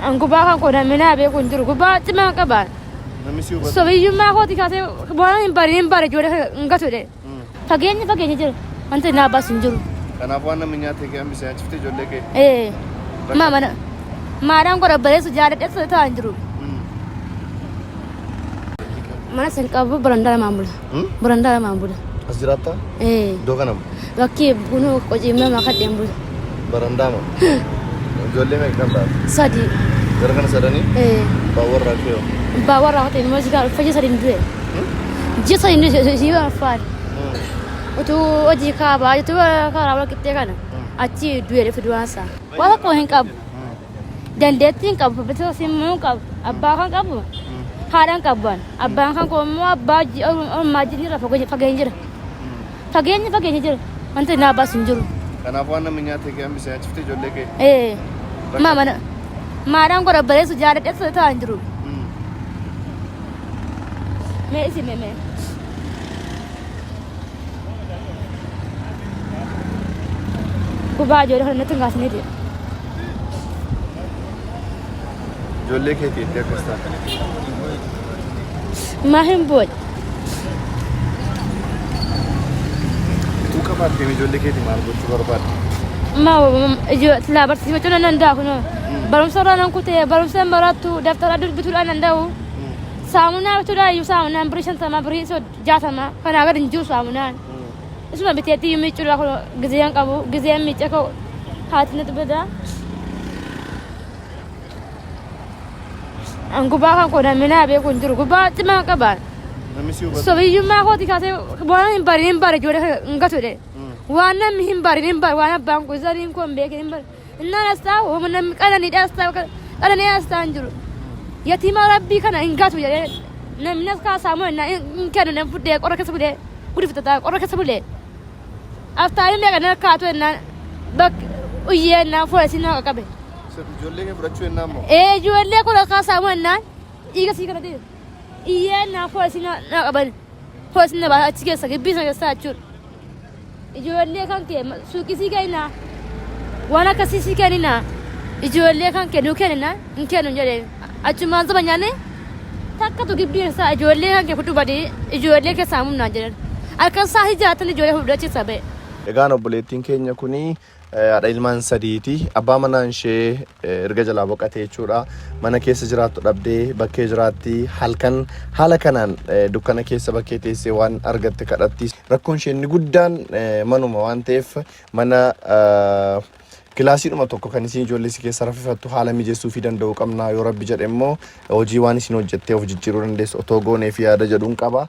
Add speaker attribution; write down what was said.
Speaker 1: Gubaa kan qodan minaa beekun jiru gubaa cimaa qaba.
Speaker 2: Namni si hubatu.
Speaker 1: Sobiyyummaa kooti kaasee waan hin bare ijoollee hin gatudha. Fageenya jira wanti naa baas hin jiru.
Speaker 2: Kanaaf waan namni nyaate kee hambisee achiftee ijoollee kee.
Speaker 1: Maadaan godha bareessu jaaladhe ta'aa hin jiru. Mana san qabu barandaa lamaan bula. Barandaa lamaan bula.
Speaker 2: As jiraattaa? Iddoo kanam.
Speaker 1: Bakkee bunuu qoceemee makadheen bula.
Speaker 2: Barandaa moo? Ijoollee meeqa qabdaa?
Speaker 1: Sadii.
Speaker 2: Gara kana sadanii? Baawwarraa kee hoo?
Speaker 1: Baawwarraa ta'e immoo sigaa fayyii sadii du'e. Ji'a sadii du'e si waan faali. Utuu hojii kaabaa jirtu karaa wal qixxee kana achi du'e dhufe du'aansaa. Waan tokko hin qabu. Dandeettii hin qabu. Bittisa simmuu hin qabu. Abbaa kan qabu. Haadhaan qaban. Abbaan kan immoo abbaa ormaa jirra fageenya jira. Fageenya jira. Wanti naa baas hin jiru.
Speaker 2: Kanaaf waan namni nyaate kee hambisee achiftee ijoollee kee.
Speaker 1: Maadaan godha bareessu jaaladhe ta'aa hin jiru. Mee isin mee. Gubaa ijoollee kana natti hin kaasanii jira.
Speaker 2: Ijoollee keetii itti akkas taate.
Speaker 1: Maa hin boodde.
Speaker 2: Tuu qabaattee ijoollee keetii maal gochuu barbaadde?
Speaker 1: Silaa barsiifachuu nan danda'a kunoo. Barumsa irraa nan kutee barumsa hin barattu daftara dubbisuudhaan danda'u. Saamunaa bituudhaan saamunaan birii 50 birii 60 kanaa gadi hin jiru saamunaan. Isuma biteetti miicuudhaa kunoo gizeen qabu gizeen miicee ka'u haati natti badaa. Gubaa kan qodan minaa beekun jiru gubaa cimaa qaba.
Speaker 2: Namni si hubatu.
Speaker 1: Sobiyyummaa kooti kaasee waan hin bare ijoollee hin gatudha. Waan namni hin bare waan abbaan kun zariin kun beekee hin bare. Innaan as taa'u namni qananiidha as taa'u qananii as taa'an jiru. Yatiima rabbii kana hin gatu jedhee namni as kaasaa moo hin kennu namni fuddee qorra keessa bulee guddifataa qorra keessa bulee. Aftaayii meeqa nama kaatu ennaan bakka uyyee ennaan fuula isin nama qaqqabe.
Speaker 2: Ijoollee kee fudhachuu ennaan moo?
Speaker 1: Ijoollee kun kaasaa moo ennaan dhiiga sii kana dhiiga. Iyyee ennaan fuula isin nama qaban fuula isin nama achi keessa gibbii sana keessa jechuudha. Ijoollee kan kee suuqii sii kennaa waan akkasii sii kennina ijoollee kan kennuu kennina hin kennu jedhee achumaan saba nyaanne takkatu gibbiin isaa ijoollee kan kee fudhu badii ijoollee keessaa humnaan jedhan harka isaa hijaatan ijoollee fudhachiisa ba'e.
Speaker 2: Egaan obboleettiin keenya kuni haadha ilmaan sadiiti. Abbaa manaan ishee erga jalaa boqotee jechuudha. Mana keessa jiraattu dhabdee bakkee jiraatti. Halkan haala kanaan dukkana keessa bakkee teessee waan argatte kadhatti. Rakkoon ishee inni guddaan manuma waan ta'eef mana kilaasiidhuma tokko kan isin ijoollee si keessa raffifattu haala mijeessuu fi danda'uu qabna yoo rabbi jedhe immoo hojii waan isin hojjettee of jijjiiruu dandeessu otoo goonee fi yaada jedhuun qaba.